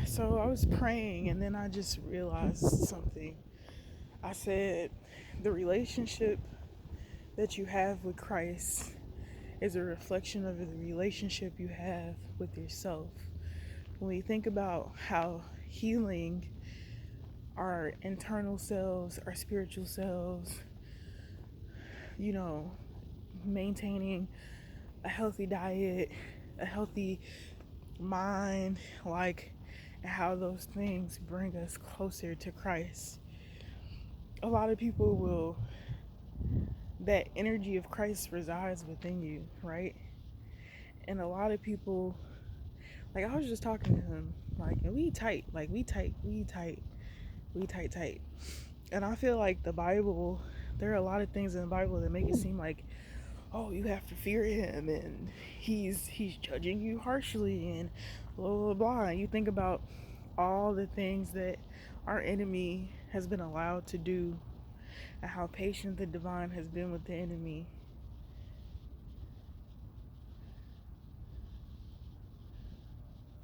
So I was praying and then I just realized something. I said, the relationship that you have with Christ is a reflection of the relationship you have with yourself. When we think about how healing our internal selves, our spiritual selves, you know, maintaining a healthy diet, a healthy mind, like, and how those things bring us closer to Christ. A lot of people will, that energy of Christ resides within you, right? And a lot of people, like, I was just talking to him, like, and we tight, like, we tight, tight. And I feel like the Bible, there are a lot of things in the Bible that make it seem like, oh, you have to fear him and he's judging you harshly and blah blah blah. And you think about all the things that our enemy has been allowed to do and how patient the divine has been with the enemy.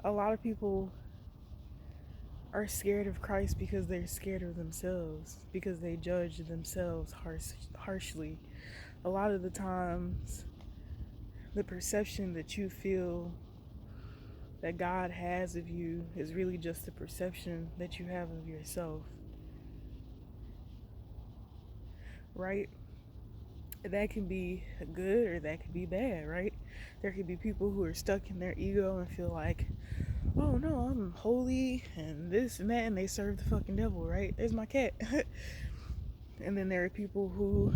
A lot of people are scared of Christ because they're scared of themselves, because they judge themselves harshly. A lot of the times, the perception that you feel that God has of you is really just the perception that you have of yourself, right? That can be good or that can be bad, right? There could be people who are stuck in their ego and feel like, oh no, I'm holy and this and that, and they serve the fucking devil, right? There's my cat. And then there are people who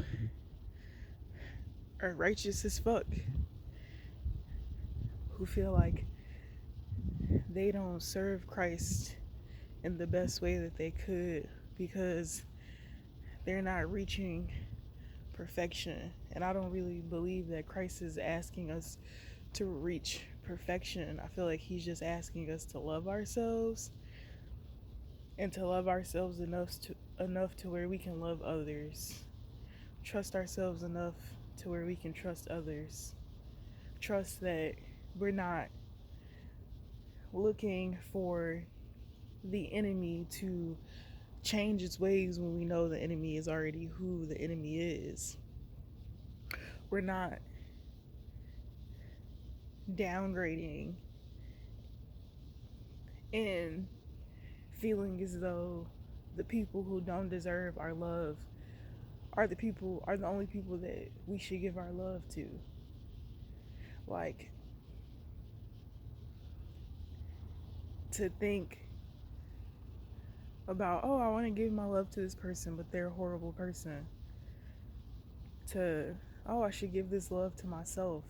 are righteous as fuck, who feel like they don't serve Christ in the best way that they could because they're not reaching perfection. And I don't really believe that Christ is asking us to reach perfection. I feel like he's just asking us to love ourselves and to love ourselves enough to where we can love others. Trust ourselves enough to where we can trust others. Trust that we're not looking for the enemy to change its ways when we know the enemy is already who the enemy is. We're not downgrading and feeling as though the people who don't deserve our love are the only people that we should give our love to. Like, to think about, oh, I want to give my love to this person, but they're a horrible person. To, oh, I should give this love to myself.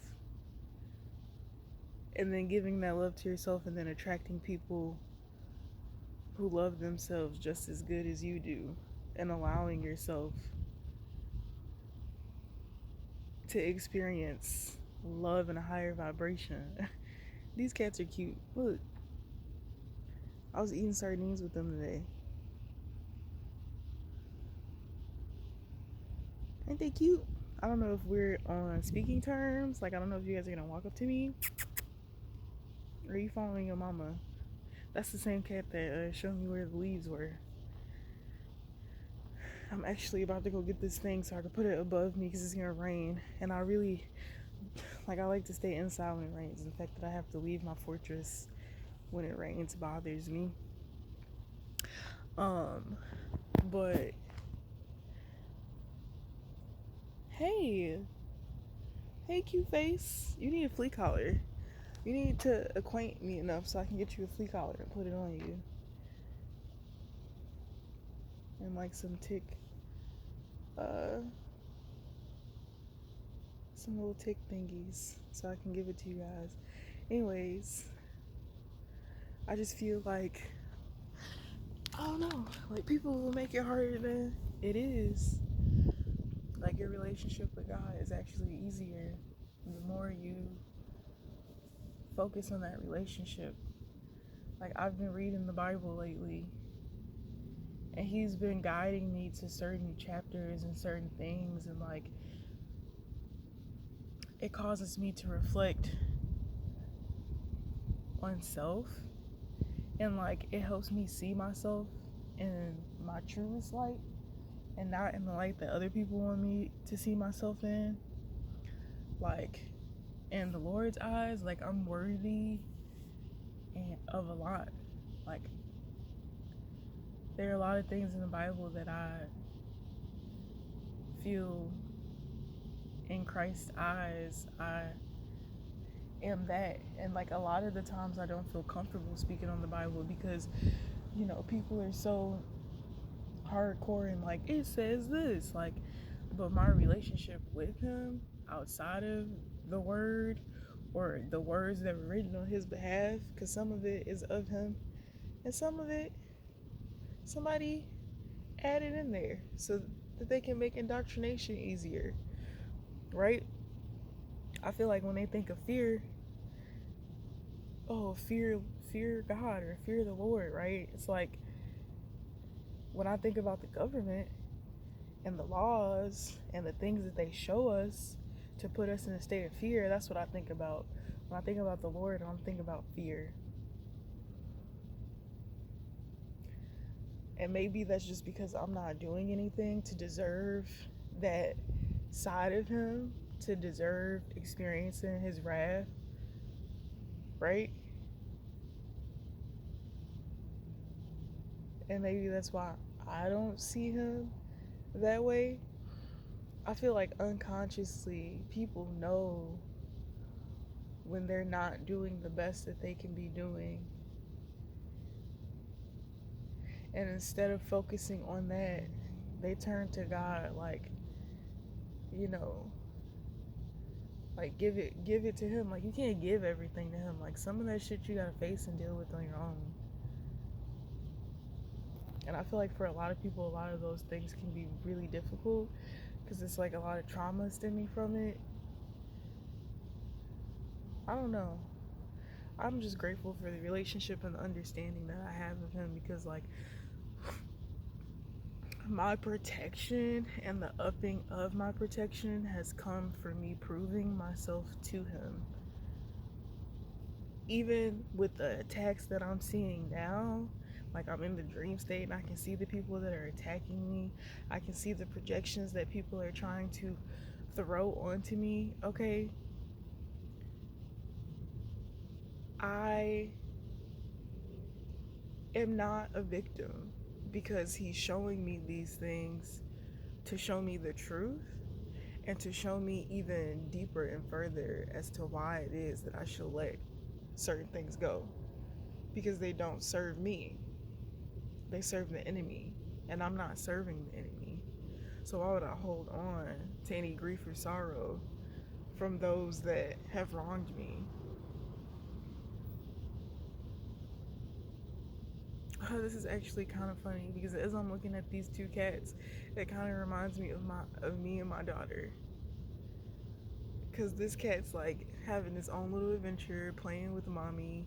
And then giving that love to yourself and then attracting people who love themselves just as good as you do, and allowing yourself to experience love in a higher vibration. These cats are cute. Look, I was eating sardines with them today. Ain't they cute? I don't know if we're on speaking terms. Like, I don't know if you guys are gonna walk up to me. Or are you following your mama? That's the same cat that showed me where the leaves were. I'm actually about to go get this thing so I can put it above me because it's gonna rain. And I really, like, I like to stay inside when it rains. The fact that I have to leave my fortress when it rains bothers me. Um, but hey, hey, cute face, you need a flea collar. You need to acquaint me enough so I can get you a flea collar and put it on you. And like uh, some little tick thingies so I can give it to you guys. Anyways, I just feel like, I don't know, like, people will make it harder than it is. Like, your relationship with God is actually easier the more you focus on that relationship. Like, I've been reading the Bible lately, and he's been guiding me to certain chapters and certain things, and like, it causes me to reflect on self And like it helps me see myself in my truest light and not in the light that other people want me to see myself in. Like in the Lord's eyes, like I'm worthy of a lot. Like there are a lot of things in the Bible that I feel in Christ's eyes I am that. And like a lot of the times I don't feel comfortable speaking on the Bible because, people are so hardcore and like it says this, like, but my relationship with him outside of the word or the words that were written on his behalf, because some of it is of him and some of it somebody added in there so that they can make indoctrination easier, right? I feel like when they think of fear, oh, fear God or fear the Lord, right? It's like when I think about the government and the laws and the things that they show us to put us in a state of fear, that's what I think about. When I think about the Lord, I'm thinking about fear. And maybe that's just because I'm not doing anything to deserve that side of him, to deserve experiencing his wrath, right? And maybe that's why I don't see him that way. I feel like unconsciously people know when they're not doing the best that they can be doing. And instead of focusing on that, they turn to God, like, you know, like give it to him. Like you can't give everything to him. Like some of that shit you gotta face and deal with on your own. And I feel like for a lot of people, a lot of those things can be really difficult because it's like a lot of trauma stemming from it. I don't know. I'm just grateful for the relationship and the understanding that I have of him, because like my protection and the upping of my protection has come from me proving myself to him. Even with the attacks that I'm seeing now, like I'm in the dream state and I can see the people that are attacking me. I can see the projections that people are trying to throw onto me. Okay, I am not a victim because he's showing me these things to show me the truth and to show me even deeper and further as to why it is that I should let certain things go, because they don't serve me. They serve the enemy, and I'm not serving the enemy. So why would I hold on to any grief or sorrow from those that have wronged me? Oh, this is actually kind of funny because as I'm looking at these two cats, it kind of reminds me of me and my daughter. Because this cat's like having its own little adventure, playing with mommy,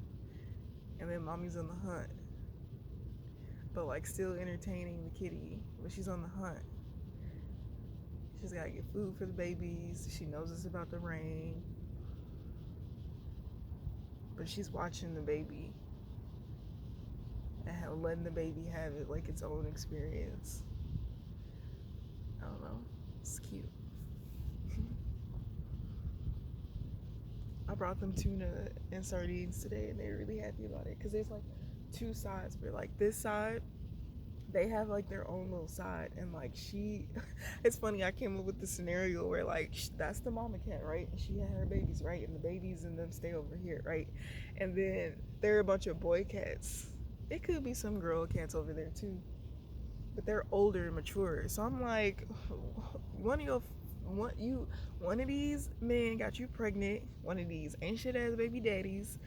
and then mommy's on the hunt, but like still entertaining the kitty. But she's on the hunt. She's gotta get food for the babies. She knows it's about to rain, but she's watching the baby and letting the baby have it like its own experience. I don't know. It's cute. I brought them tuna and sardines today, and they're really happy about it because there's like two sides. But like this side, they have like their own little side, and like it's funny. I came up with the scenario where like that's the mama cat, right? And she had her babies, right? And the babies and them stay over here, right? And then there are a bunch of boy cats. It could be some girl cats over there too, but they're older and mature. So I'm like, one of these men got you pregnant. One of these ain't shit ass baby daddies.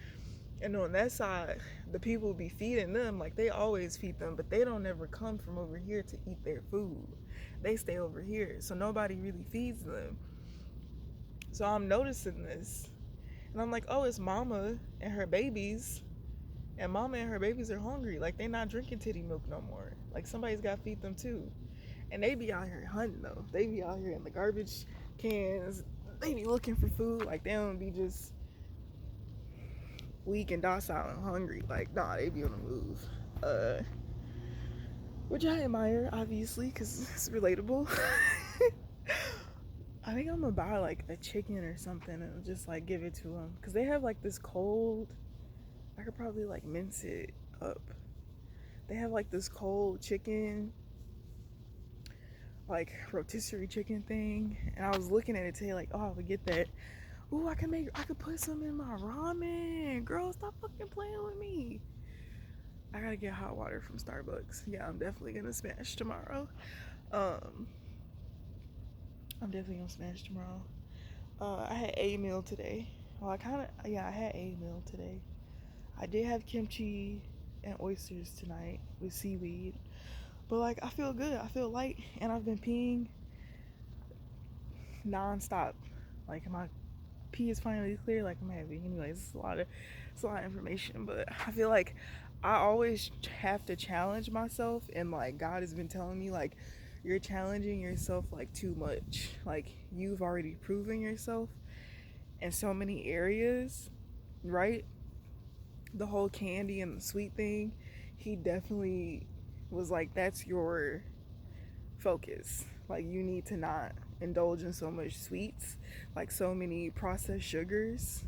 And on that side, the people be feeding them like they always feed them, but they don't ever come from over here to eat their food. They stay over here, so nobody really feeds them. So I'm noticing this, and I'm like, oh, it's mama and her babies, and mama and her babies are hungry. Like they're not drinking titty milk no more. Like somebody's got to feed them too. And they be out here hunting though. They be out here in the garbage cans. They be looking for food. Like they don't be just weak and docile and hungry. Like, nah, they be on the move. Uh, which I admire, obviously, because it's relatable. I think I'm gonna buy like a chicken or something and just like give it to them because they have like this cold. I could probably like mince it up. They have like this cold chicken, like rotisserie chicken thing, and I was looking at it today, like, oh, I would get that. Ooh, I could put some in my ramen. Girl, stop fucking playing with me. I gotta get hot water from Starbucks. Yeah, I'm definitely gonna smash tomorrow. Um, I'm definitely gonna smash tomorrow. I had a meal today. Well, I had a meal today. I did have kimchi and oysters tonight with seaweed. But like, I feel good. I feel light, and I've been peeing nonstop. Like my pee is finally clear. Like I'm happy. Anyways, it's a lot of information, but I feel like I always have to challenge myself, and like God has been telling me like you're challenging yourself like too much. Like you've already proven yourself in so many areas, right? The whole candy and the sweet thing, he definitely was like, that's your focus. Like, you need to not indulge in so much sweets, like so many processed sugars.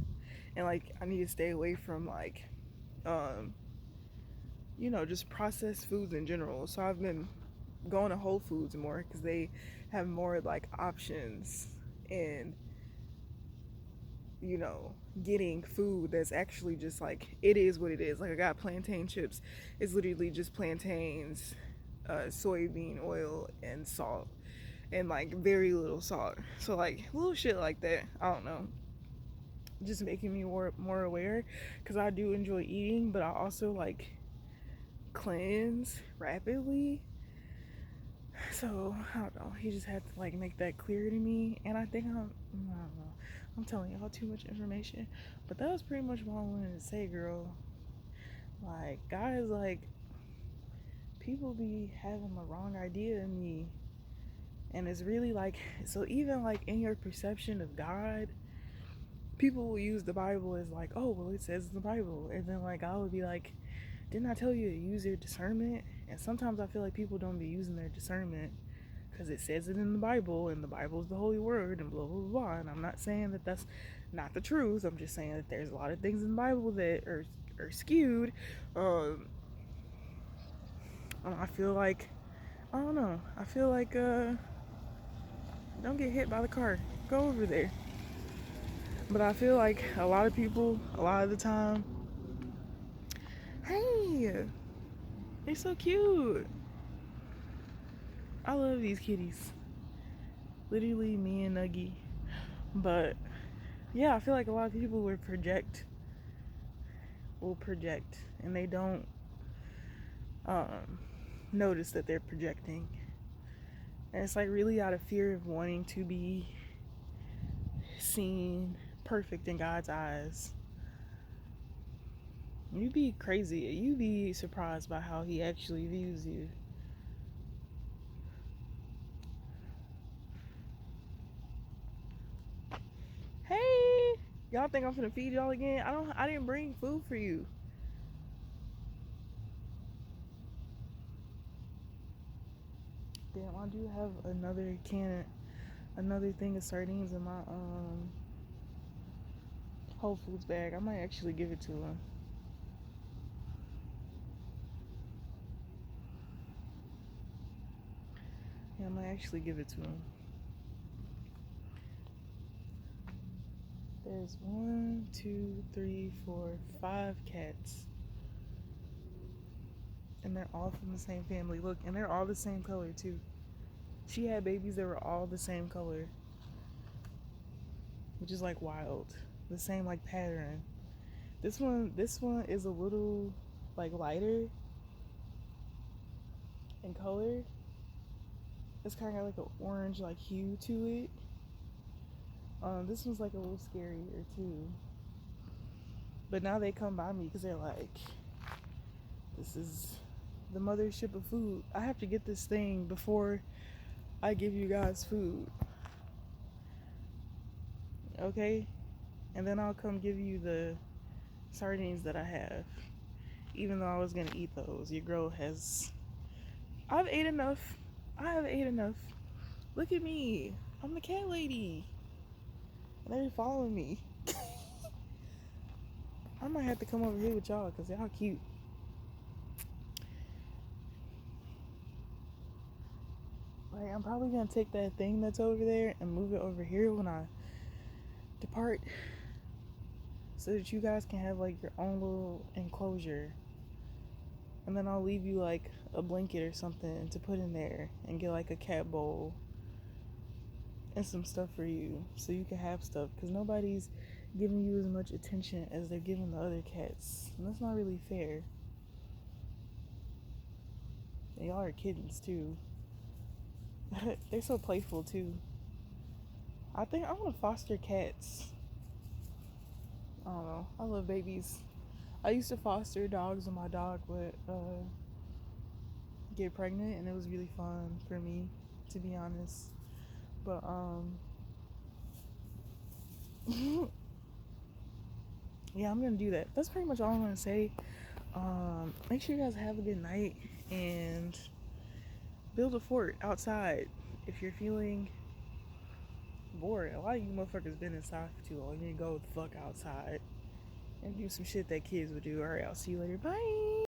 And like, I need to stay away from like, um, just processed foods in general. So I've been going to Whole Foods more because they have more like options and you know, getting food that's actually just like it is what it is. Like I got plantain chips. It's literally just plantains, soybean oil, and salt, and like very little salt. So like little shit like that. I don't know. Just making me more aware because I do enjoy eating, but I also like cleanse rapidly. So I don't know. He just had to like make that clear to me, and I think I don't know. I'm telling y'all too much information, but that was pretty much what I wanted to say, girl. Like guys, like people be having the wrong idea of me, and it's really like so. Even like in your perception of God, people will use the Bible as like, oh well, it says in the Bible, and then like I would be like, didn't I tell you to use your discernment? And sometimes I feel like people don't be using their discernment because it says it in the Bible, and the Bible is the holy word, and blah blah blah. And I'm not saying that that's not the truth. I'm just saying that there's a lot of things in the Bible that are skewed. Um, I feel like I don't know. I feel like don't get hit by the car. Go over there. But I feel like a lot of people, a lot of the time, hey, they're so cute. I love these kitties. Literally me and Nuggie. But yeah, I feel like a lot of people will project and they don't um, notice that they're projecting. And it's like really out of fear of wanting to be seen perfect in God's eyes. You be crazy. You be surprised by how he actually views you. Hey, y'all think I'm gonna feed y'all again? I didn't bring food for you. Damn, I do have another thing of sardines in my Whole Foods bag. I might actually give it to him. Yeah, I might actually give it to him. There's 1, 2, 3, 4, 5 cats. And they're all from the same family. Look, and they're all the same color too. She had babies that were all the same color. Which is like wild. The same like pattern. This one is a little like lighter in color. It's kind of like an orange like hue to it. This one's like a little scarier too. But now they come by me because they're like, this is the mothership of food. I have to get this thing before I give you guys food. Okay? And then I'll come give you the sardines that I have. Even though I was gonna eat those, your girl has. I've ate enough. I have ate enough. Look at me. I'm the cat lady. And they're following me. I might have to come over here with y'all because y'all cute. Like, I'm probably gonna take that thing that's over there and move it over here when I depart, so that you guys can have like your own little enclosure. And then I'll leave you like a blanket or something to put in there and get like a cat bowl and some stuff for you so you can have stuff, because nobody's giving you as much attention as they're giving the other cats. And that's not really fair. And y'all are kittens too. They're so playful too. I think I want to foster cats. I don't know. I love babies. I used to foster dogs when my dog would get pregnant, and it was really fun for me, to be honest. But yeah, I'm gonna do that. That's pretty much all I'm gonna say. Make sure you guys have a good night and build a fort outside if you're feeling bored. A lot of you motherfuckers been inside for too long. You need to go the fuck outside and do some shit that kids would do. Alright, I'll see you later. Bye.